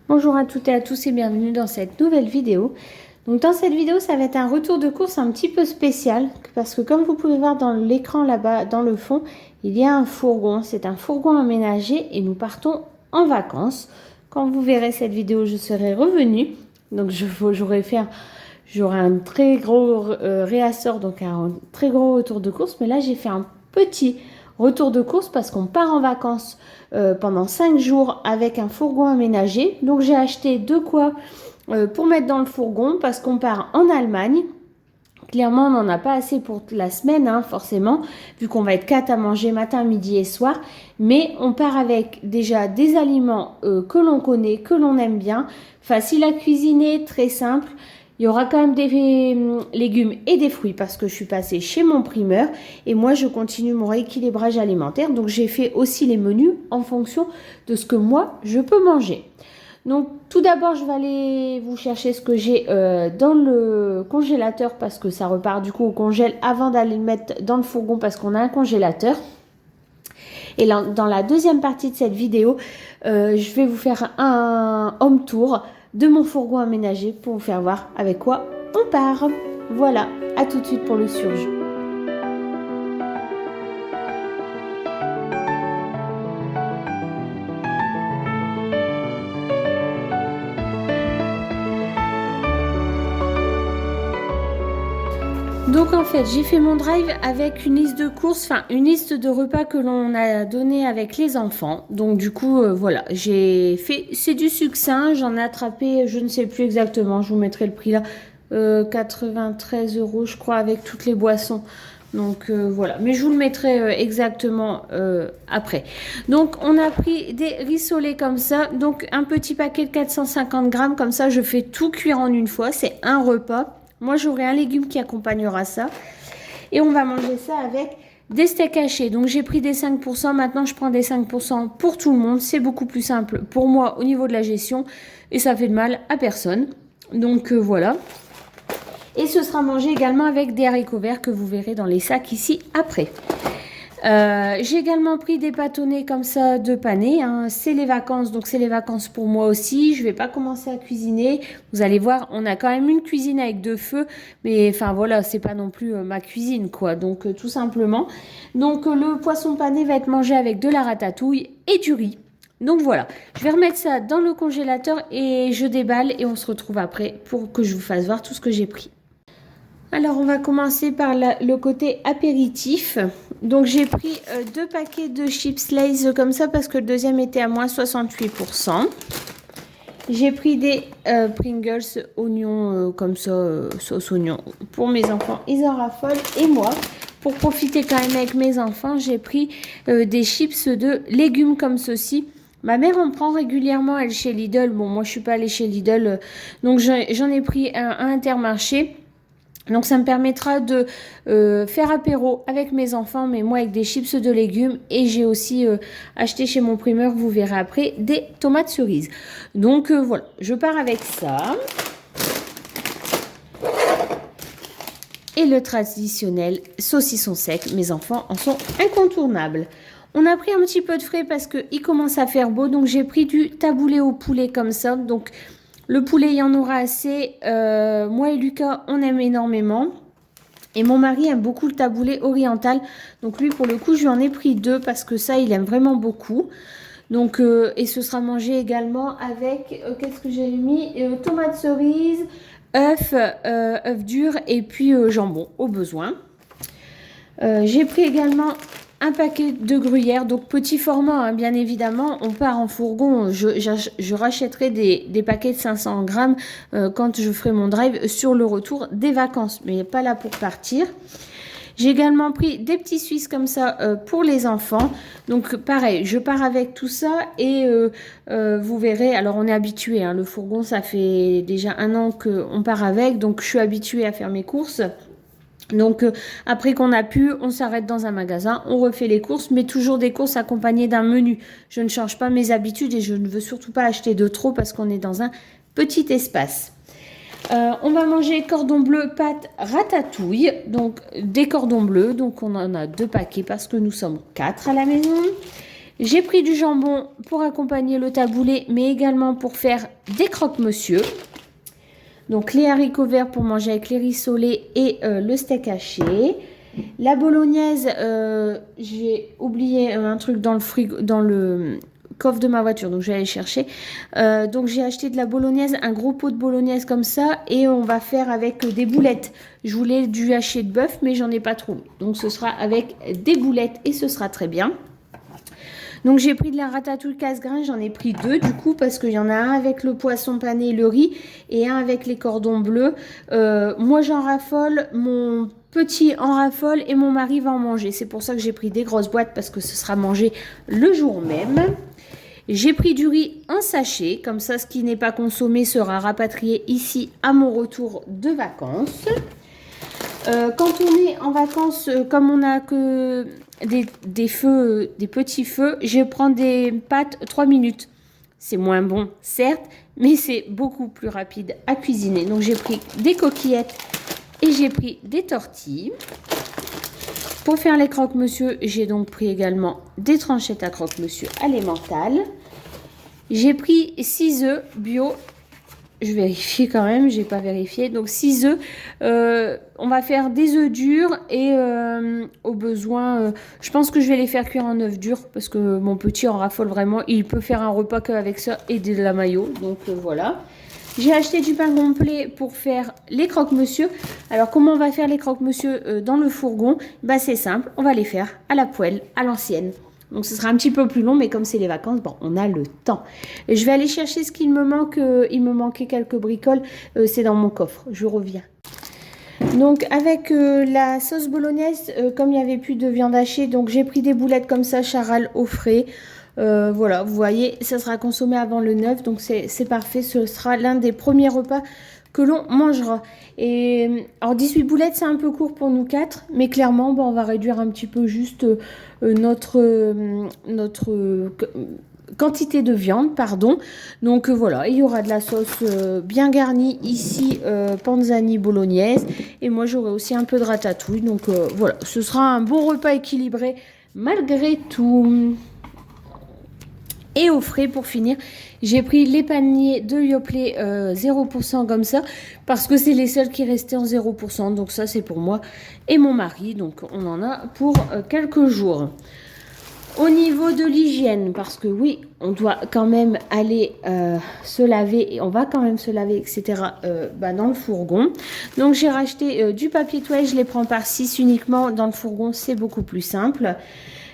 Bonjour à toutes et à tous et bienvenue dans cette nouvelle vidéo. Donc dans cette vidéo, ça va être un retour de course un petit peu spécial parce que comme vous pouvez voir dans l'écran là-bas, dans le fond, il y a un fourgon. C'est un fourgon aménagé et nous partons en vacances. Quand vous verrez cette vidéo, je serai revenue. Donc j'aurai un très gros réassort, donc un très gros retour de course. Mais là, j'ai fait un petit retour de course parce qu'on part en vacances pendant 5 jours avec un fourgon aménagé. Donc j'ai acheté de quoi pour mettre dans le fourgon parce qu'on part en Allemagne. Clairement, on n'en a pas assez pour la semaine, hein, forcément, vu qu'on va être 4 à manger matin, midi et soir. Mais on part avec déjà des aliments que l'on connaît, que l'on aime bien, facile à cuisiner, très simple. Il y aura quand même des légumes et des fruits parce que je suis passée chez mon primeur et moi je continue mon rééquilibrage alimentaire. Donc j'ai fait aussi les menus en fonction de ce que moi je peux manger. Donc tout d'abord je vais aller vous chercher ce que j'ai dans le congélateur parce que ça repart du coup au congèle avant d'aller le mettre dans le fourgon parce qu'on a un congélateur. Et là, dans la deuxième partie de cette vidéo, je vais vous faire un home tour de mon fourgon aménagé pour vous faire voir avec quoi on part. Voilà, à tout de suite pour le surge. Donc en fait, j'ai fait mon drive avec une liste de courses, enfin une liste de repas que l'on a donné avec les enfants. Donc du coup, voilà, j'ai fait, c'est du succinct, j'en ai attrapé, je ne sais plus exactement, je vous mettrai le prix là, 93 € je crois avec toutes les boissons. Donc voilà, mais je vous le mettrai exactement après. Donc on a pris des rissolés comme ça, donc un petit paquet de 450 grammes, comme ça je fais tout cuire en une fois, c'est un repas. Moi, j'aurai un légume qui accompagnera ça. Et on va manger ça avec des steaks hachés. Donc, j'ai pris des 5%. Maintenant, je prends des 5% pour tout le monde. C'est beaucoup plus simple pour moi au niveau de la gestion. Et ça fait de mal à personne. Donc, voilà. Et ce sera mangé également avec des haricots verts que vous verrez dans les sacs ici après. J'ai également pris des bâtonnets comme ça de panais, hein. C'est les vacances, donc c'est les vacances pour moi aussi. Je vais pas commencer à cuisiner. Vous allez voir, on a quand même une cuisine avec 2 feux, mais enfin voilà, c'est pas non plus ma cuisine quoi. Donc tout simplement. Donc le poisson pané va être mangé avec de la ratatouille et du riz. Donc voilà, je vais remettre ça dans le congélateur et je déballe et on se retrouve après pour que je vous fasse voir tout ce que j'ai pris. Alors, on va commencer par le côté apéritif. Donc, j'ai pris 2 paquets de chips Lay's comme ça parce que le deuxième était à moins 68%. J'ai pris des Pringles oignons comme ça, sauce oignon. Pour mes enfants, ils en raffolent. Et moi, pour profiter quand même avec mes enfants, j'ai pris des chips de légumes comme ceci. Ma mère en prend régulièrement, elle, chez Lidl. Bon, moi, je suis pas allée chez Lidl. Donc, j'en ai pris un à Intermarché. Donc ça me permettra de faire apéro avec mes enfants, mais moi avec des chips de légumes. Et j'ai aussi acheté chez mon primeur, vous verrez après, des tomates cerises. Donc voilà, je pars avec ça. Et le traditionnel saucisson sec, mes enfants en sont incontournables. On a pris un petit peu de frais parce qu'il commence à faire beau, donc j'ai pris du taboulé au poulet comme ça. Donc le poulet, il y en aura assez. Moi et Lucas, on aime énormément. Et mon mari aime beaucoup le taboulé oriental. Donc lui, pour le coup, je lui en ai pris 2 parce que ça, il aime vraiment beaucoup. Donc, et ce sera mangé également avec, qu'est-ce que j'ai mis tomates cerises, œufs durs et puis jambon au besoin. J'ai pris également un paquet de gruyère, donc petit format, hein, bien évidemment. On part en fourgon, je rachèterai des paquets de 500 grammes quand je ferai mon drive sur le retour des vacances, mais pas là pour partir. J'ai également pris des petits Suisses comme ça pour les enfants. Donc pareil, je pars avec tout ça et vous verrez, alors on est habitué, hein, le fourgon ça fait déjà 1 an qu'on part avec, donc je suis habituée à faire mes courses. Donc après qu'on a pu, on s'arrête dans un magasin, on refait les courses, mais toujours des courses accompagnées d'un menu. Je ne change pas mes habitudes et je ne veux surtout pas acheter de trop parce qu'on est dans un petit espace. On va manger cordon bleu, pâte, ratatouille, donc des cordons bleus, donc on en a 2 paquets parce que nous sommes 4 à la maison. J'ai pris du jambon pour accompagner le taboulé, mais également pour faire des croque-monsieur. Donc les haricots verts pour manger avec les rissolés et le steak haché. La bolognaise, j'ai oublié un truc dans le frigo, dans le coffre de ma voiture, donc je vais aller chercher. Donc j'ai acheté de la bolognaise, un gros pot de bolognaise comme ça, et on va faire avec des boulettes. Je voulais du haché de bœuf, mais j'en ai pas trouvé. Donc ce sera avec des boulettes et ce sera très bien. Donc j'ai pris de la ratatouille casse-grain, j'en ai pris 2 du coup parce qu'il y en a un avec le poisson pané et le riz et un avec les cordons bleus. Moi j'en raffole, mon petit en raffole et mon mari va en manger. C'est pour ça que j'ai pris des grosses boîtes parce que ce sera mangé le jour même. J'ai pris du riz en sachet, comme ça ce qui n'est pas consommé sera rapatrié ici à mon retour de vacances. Quand on est en vacances, comme on n'a que des feux, des petits feux, je prends des pâtes 3 minutes. C'est moins bon, certes, mais c'est beaucoup plus rapide à cuisiner. Donc j'ai pris des coquillettes et j'ai pris des tortilles. Pour faire les croque-monsieur, j'ai donc pris également des tranchettes à croque-monsieur à l'emmental. J'ai pris 6 œufs bio. Je vérifie quand même, j'ai pas vérifié. Donc 6 œufs, on va faire des œufs durs et au besoin, je pense que je vais les faire cuire en œufs durs parce que mon petit en raffole vraiment. Il peut faire un repas qu'avec ça et de la mayo. Donc voilà. J'ai acheté du pain complet pour faire les croque-monsieur. Alors comment on va faire les croque-monsieur dans le fourgon? Bah c'est simple, on va les faire à la poêle, à l'ancienne. Donc ce sera un petit peu plus long, mais comme c'est les vacances, bon, on a le temps. Et je vais aller chercher ce qu'il me manque. Il me manquait quelques bricoles. C'est dans mon coffre. Je reviens. Donc avec la sauce bolognaise, comme il n'y avait plus de viande hachée, donc j'ai pris des boulettes comme ça, charal au frais. Voilà, vous voyez, ça sera consommé avant le 9, donc c'est parfait. Ce sera l'un des premiers repas que l'on mangera. Et alors 18 boulettes, c'est un peu court pour nous 4, mais clairement, bon, on va réduire un petit peu juste notre quantité de viande, pardon. Donc voilà, il y aura de la sauce bien garnie ici, panzani bolognaise, et moi j'aurai aussi un peu de ratatouille. Donc voilà, ce sera un bon repas équilibré malgré tout. Et au frais pour finir, j'ai pris les paniers de Yoplait 0% comme ça parce que c'est les seuls qui restaient en 0%. Donc ça c'est pour moi et mon mari. Donc on en a pour quelques jours. Au niveau de l'hygiène, parce que oui, on doit quand même aller se laver et on va quand même se laver, etc. Dans le fourgon. Donc j'ai racheté du papier toilette, je les prends par 6 uniquement dans le fourgon, c'est beaucoup plus simple.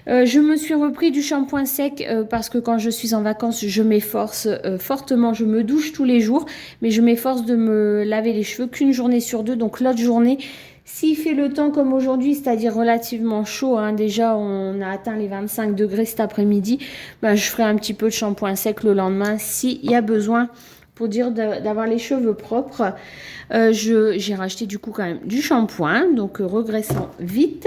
Je me suis repris du shampoing sec parce que quand je suis en vacances, je m'efforce fortement. Je me douche tous les jours, mais je m'efforce de me laver les cheveux qu'une journée sur 2. Donc l'autre journée, s'il fait le temps comme aujourd'hui, c'est-à-dire relativement chaud, hein, déjà on a atteint les 25 degrés cet après-midi, je ferai un petit peu de shampoing sec le lendemain s'il y a besoin pour dire d'avoir les cheveux propres. J'ai racheté du coup quand même du shampoing, donc regraissant vite.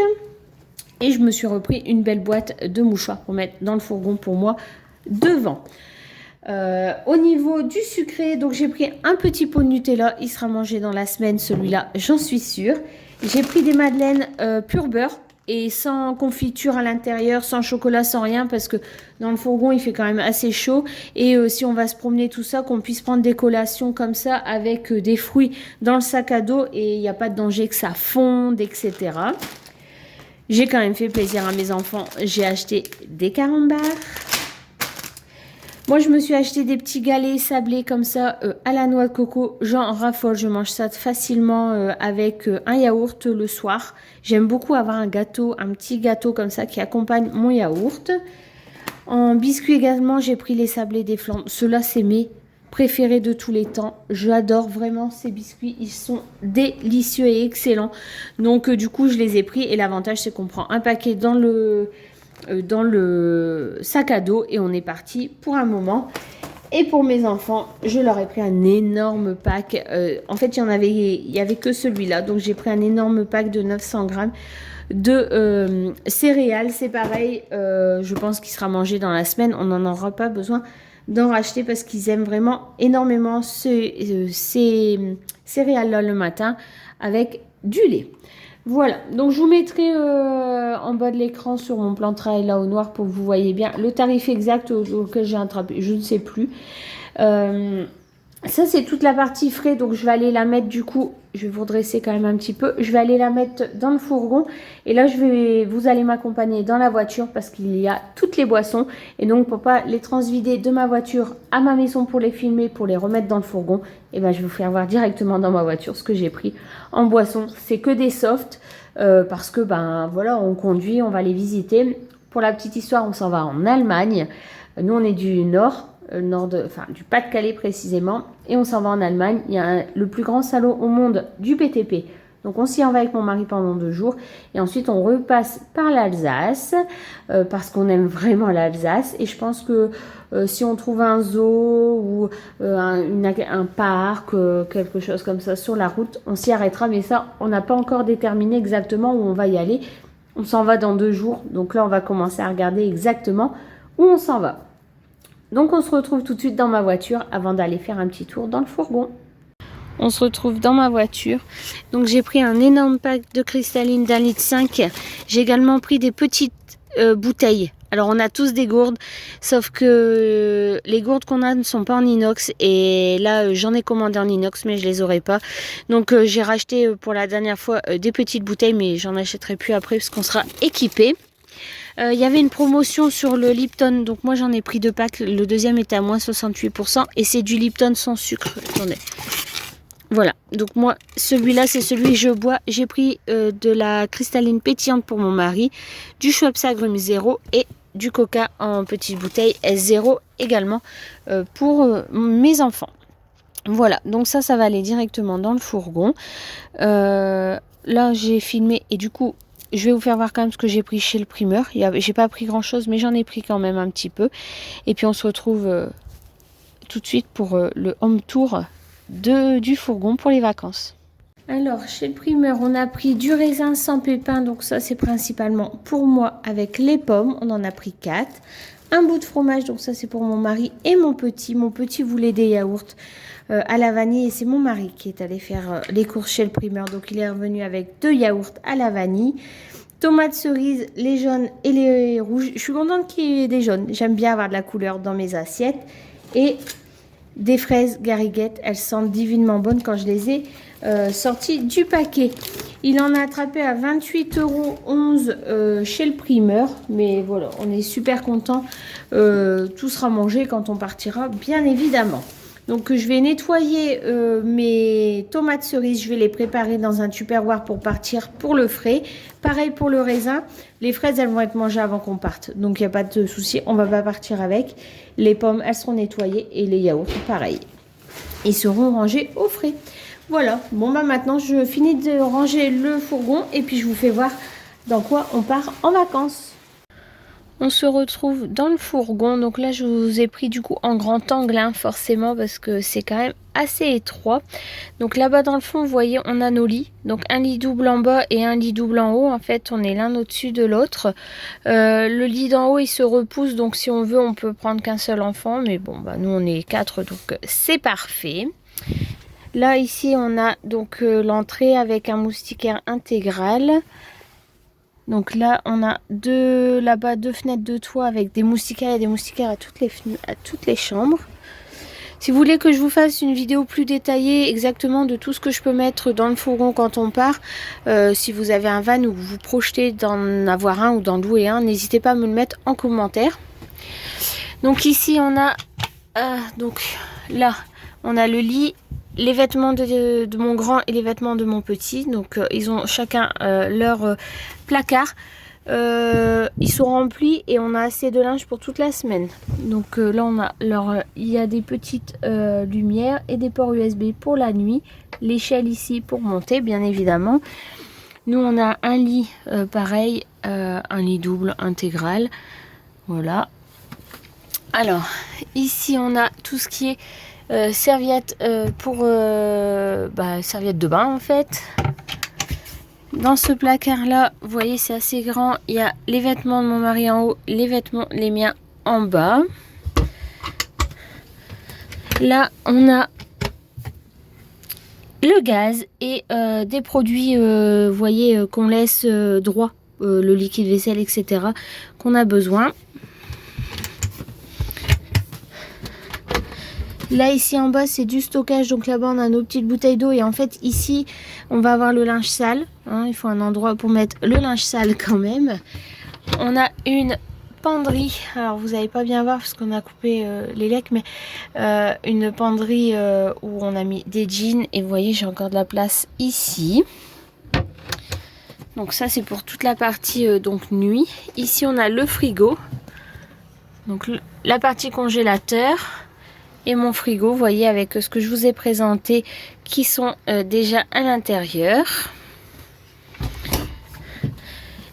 Et je me suis repris une belle boîte de mouchoirs pour mettre dans le fourgon pour moi devant. Au niveau du sucré, donc j'ai pris un petit pot de Nutella. Il sera mangé dans la semaine, celui-là, j'en suis sûre. J'ai pris des madeleines pur beurre et sans confiture à l'intérieur, sans chocolat, sans rien, parce que dans le fourgon, il fait quand même assez chaud. Et si on va se promener tout ça, qu'on puisse prendre des collations comme ça avec des fruits dans le sac à dos et il n'y a pas de danger que ça fonde, etc. J'ai quand même fait plaisir à mes enfants. J'ai acheté des carambars. Moi, je me suis acheté des petits galets sablés comme ça à la noix de coco. J'en raffole. Je mange ça facilement avec un yaourt le soir. J'aime beaucoup avoir un gâteau, un petit gâteau comme ça qui accompagne mon yaourt. En biscuits également, j'ai pris les sablés des Flandres. Ceux-là, c'est mes préférés de tous les temps. J'adore vraiment ces biscuits. Ils sont délicieux et excellents. Donc du coup, je les ai pris. Et l'avantage, c'est qu'on prend un paquet dans le sac à dos. Et on est parti pour un moment. Et pour mes enfants, je leur ai pris un énorme pack. En fait, il y avait que celui-là. Donc j'ai pris un énorme pack de 900 grammes de céréales. C'est pareil. Je pense qu'il sera mangé dans la semaine. On n'en aura pas besoin d'en racheter parce qu'ils aiment vraiment énormément ces céréales-là le matin avec du lait. Voilà, donc je vous mettrai en bas de l'écran sur mon plan de travail là au noir pour que vous voyez bien le tarif exact auquel j'ai attrapé, je ne sais plus. Ça c'est toute la partie frais, donc je vais aller la mettre du coup, je vais vous redresser quand même un petit peu, je vais aller la mettre dans le fourgon et là vous allez m'accompagner dans la voiture parce qu'il y a toutes les boissons et donc pour pas les transvider de ma voiture à ma maison pour les filmer, pour les remettre dans le fourgon, et ben je vais vous faire voir directement dans ma voiture ce que j'ai pris en boisson. C'est que des softs parce que ben voilà, on conduit, on va les visiter. Pour la petite histoire, on s'en va en Allemagne. Nous on est du nord du Pas-de-Calais précisément, et on s'en va en Allemagne. Il y a le plus grand salon au monde du BTP. Donc on s'y en va avec mon mari pendant 2 jours et ensuite on repasse par l'Alsace parce qu'on aime vraiment l'Alsace et je pense que si on trouve un zoo ou un parc, quelque chose comme ça sur la route, on s'y arrêtera, mais ça on n'a pas encore déterminé exactement où on va y aller. On s'en va dans 2 jours, donc là on va commencer à regarder exactement où on s'en va. Donc on se retrouve tout de suite dans ma voiture avant d'aller faire un petit tour dans le fourgon. On se retrouve dans ma voiture. Donc j'ai pris un énorme pack de cristalline d'1,5 litre. J'ai également pris des petites bouteilles. Alors on a tous des gourdes, sauf que les gourdes qu'on a ne sont pas en inox. Et là j'en ai commandé en inox mais je les aurai pas. Donc j'ai racheté pour la dernière fois des petites bouteilles, mais j'en achèterai plus après parce qu'on sera équipé. Il y avait une promotion sur le Lipton, donc moi j'en ai pris 2 packs. Le deuxième était à moins 68% et c'est du Lipton sans sucre. Attendez. Voilà, donc moi celui-là c'est celui que je bois. J'ai pris de la cristalline pétillante pour mon mari, du Schweppes Agrumes 0 et du Coca en petite bouteille S0 également pour mes enfants. Voilà, donc ça va aller directement dans le fourgon. Là j'ai filmé et du coup je vais vous faire voir quand même ce que j'ai pris chez le primeur. J'ai pas pris grand chose mais j'en ai pris quand même un petit peu. Et puis on se retrouve tout de suite pour le home tour du fourgon pour les vacances. Alors chez le primeur on a pris du raisin sans pépins, donc ça c'est principalement pour moi avec les pommes, on en a pris 4. Un bout de fromage, donc ça c'est pour mon mari et mon petit. Mon petit voulait des yaourts à la vanille et c'est mon mari qui est allé faire les courses chez le primeur, donc il est revenu avec 2 yaourts à la vanille. Tomates cerises, les jaunes et les rouges. Je suis contente qu'il y ait des jaunes, j'aime bien avoir de la couleur dans mes assiettes. Et des fraises Gariguette, elles sentent divinement bonnes quand je les ai sorties du paquet. Il en a attrapé à 28,11 € chez le primeur. Mais voilà, on est super content. Tout sera mangé quand on partira, bien évidemment. Donc je vais nettoyer mes tomates cerises. Je vais les préparer dans un tupperware pour partir pour le frais. Pareil pour le raisin. Les fraises, elles vont être mangées avant qu'on parte. Donc il n'y a pas de souci, on ne va pas partir avec. Les pommes, elles seront nettoyées. Et les yaourts, pareil. Ils seront rangés au frais. Voilà, bon bah maintenant je finis de ranger le fourgon et puis je vous fais voir dans quoi on part en vacances. On se retrouve dans le fourgon, donc là je vous ai pris du coup en grand angle hein, forcément parce que c'est quand même assez étroit. Donc là-bas dans le fond vous voyez on a nos lits, donc un lit double en bas et un lit double en haut. En fait on est l'un au-dessus de l'autre. Le lit d'en haut il se repousse, donc si on veut on peut prendre qu'un seul enfant, mais bon bah nous on est 4 donc c'est parfait. Là ici on a donc l'entrée avec un moustiquaire intégral. Donc là on a là-bas 2 fenêtres de toit avec des moustiquaires et des moustiquaires à toutes les chambres. Si vous voulez que je vous fasse une vidéo plus détaillée exactement de tout ce que je peux mettre dans le fourgon quand on part, si vous avez un van ou vous projetez d'en avoir un ou d'en louer un, n'hésitez pas à me le mettre en commentaire. Donc ici on a donc là on a le lit, les vêtements de mon grand et les vêtements de mon petit. Donc ils ont chacun leur placard. Ils sont remplis et on a assez de linge pour toute la semaine. Donc là on a il y a des petites lumières et des ports USB pour la nuit. L'échelle ici pour monter bien évidemment. Nous on a un lit pareil, un lit double intégral. Voilà. Alors ici on a tout ce qui est serviette pour serviette de bain en fait. Dans ce placard là vous voyez c'est assez grand, il y a les vêtements de mon mari en haut, les miens en bas. Là on a le gaz et des produits, vous voyez, qu'on laisse droit, le liquide vaisselle, etc., qu'on a besoin. Là, ici en bas, c'est du stockage. Donc là-bas, on a nos petites bouteilles d'eau. Et en fait, ici, on va avoir le linge sale. Hein, il faut un endroit pour mettre le linge sale quand même. On a une penderie. Alors, vous n'allez pas bien voir parce qu'on a coupé les lecs. Mais une penderie où on a mis des jeans. Et vous voyez, j'ai encore de la place ici. Donc ça, c'est pour toute la partie donc nuit. Ici, on a le frigo. Donc la partie congélateur. Et mon frigo, vous voyez, avec ce que je vous ai présenté, qui sont déjà à l'intérieur.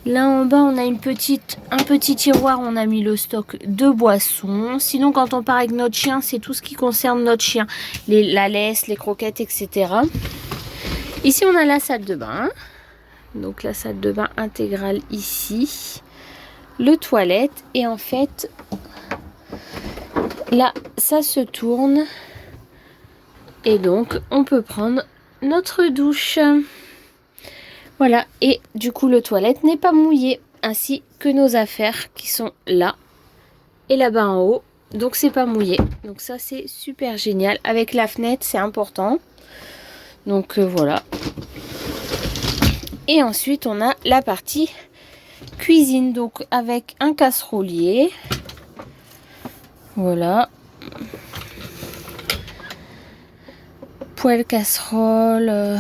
Là en bas, on a un petit tiroir, on a mis le stock de boissons. Sinon, quand on part avec notre chien, c'est tout ce qui concerne notre chien. La laisse, les croquettes, etc. Ici, on a la salle de bain. Donc la salle de bain intégrale ici. Le toilette. Et en fait... là, ça se tourne et donc on peut prendre notre douche. Voilà, et du coup le toilette n'est pas mouillé, ainsi que nos affaires qui sont là et là-bas en haut. Donc c'est pas mouillé. Donc ça c'est super génial. Avec la fenêtre, c'est important. Donc voilà. Et ensuite on a la partie cuisine, donc avec un casserolier. Voilà. Poêle, casserole,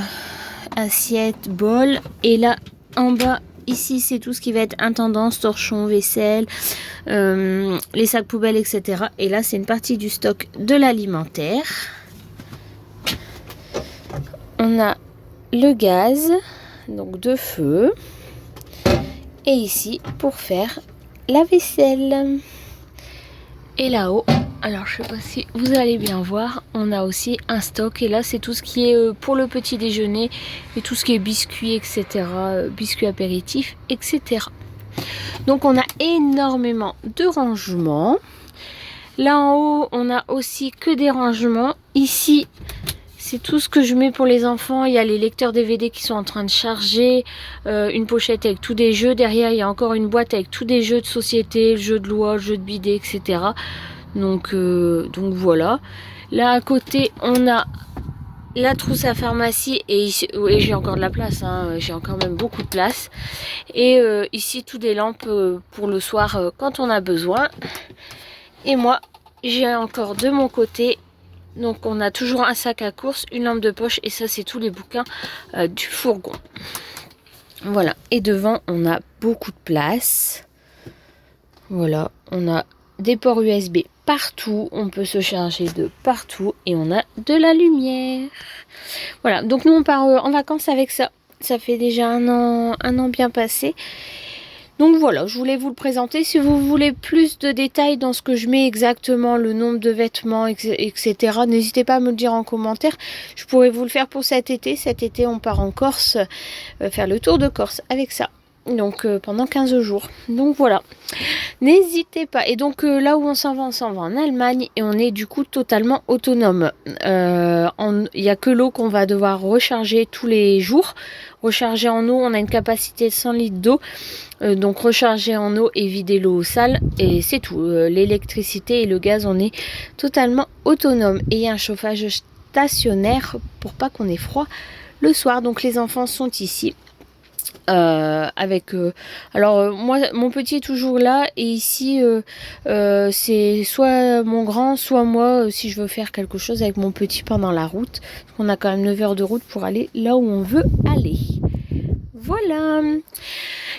assiette, bol. Et là, en bas, ici, c'est tout ce qui va être intendance, torchon, vaisselle, les sacs poubelles, etc. Et là, c'est une partie du stock de l'alimentaire. On a le gaz, donc de feu. Et ici, pour faire la vaisselle. Et là-haut, alors je sais pas si vous allez bien voir, on a aussi un stock. Et là, c'est tout ce qui est pour le petit déjeuner et tout ce qui est biscuits, etc. Biscuits apéritifs, etc. Donc, on a énormément de rangements. Là en haut, on a aussi que des rangements. Ici, c'est tout ce que je mets pour les enfants. Il y a les lecteurs DVD qui sont en train de charger. Une pochette avec tous des jeux. Derrière, il y a encore une boîte avec tous des jeux de société, jeux de loi, jeux de bidet, etc. Donc voilà. Là à côté, on a la trousse à pharmacie. Et ici, oui, j'ai encore de la place. Hein, j'ai encore même beaucoup de place. Et ici, toutes des lampes pour le soir quand on a besoin. Et moi, j'ai encore de mon côté... donc on a toujours un sac à course, une lampe de poche et ça c'est tous les bouquins du fourgon. Voilà, et devant on a beaucoup de place. Voilà, on a des ports USB partout, on peut se charger de partout et on a de la lumière. Voilà, donc nous on part en vacances avec ça. Ça fait déjà un an bien passé. Donc voilà, je voulais vous le présenter. Si vous voulez plus de détails dans ce que je mets exactement, le nombre de vêtements, etc., n'hésitez pas à me le dire en commentaire. Je pourrais vous le faire pour cet été. Cet été, on part en Corse, faire le tour de Corse avec ça. Donc pendant 15 jours. Donc voilà, n'hésitez pas. Et donc là où on s'en va en Allemagne et on est du coup totalement autonome. Il n'y a que l'eau qu'on va devoir recharger tous les jours. Recharger en eau, on a une capacité de 100 litres d'eau. Donc recharger en eau et vider l'eau sale. Et c'est tout. L'électricité et le gaz, on est totalement autonome. Et il y a un chauffage stationnaire pour pas qu'on ait froid le soir. Donc les enfants sont ici. Moi mon petit est toujours là et ici c'est soit mon grand soit moi si je veux faire quelque chose avec mon petit pendant la route, parce qu'on a quand même 9 heures de route pour aller là où on veut aller. Voilà.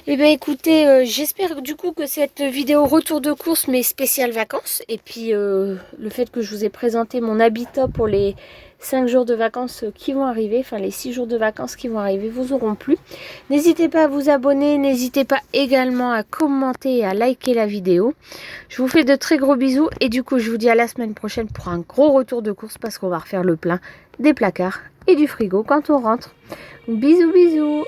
Et bien écoutez, j'espère du coup que cette vidéo retour de course mais spéciale vacances et puis le fait que je vous ai présenté mon habitat pour les 5 jours de vacances qui vont arriver, enfin les 6 jours de vacances qui vont arriver vous auront plu. N'hésitez pas à vous abonner, n'hésitez pas également à commenter et à liker la vidéo. Je vous fais de très gros bisous et du coup je vous dis à la semaine prochaine pour un gros retour de course parce qu'on va refaire le plein des placards et du frigo quand on rentre. Bisous bisous.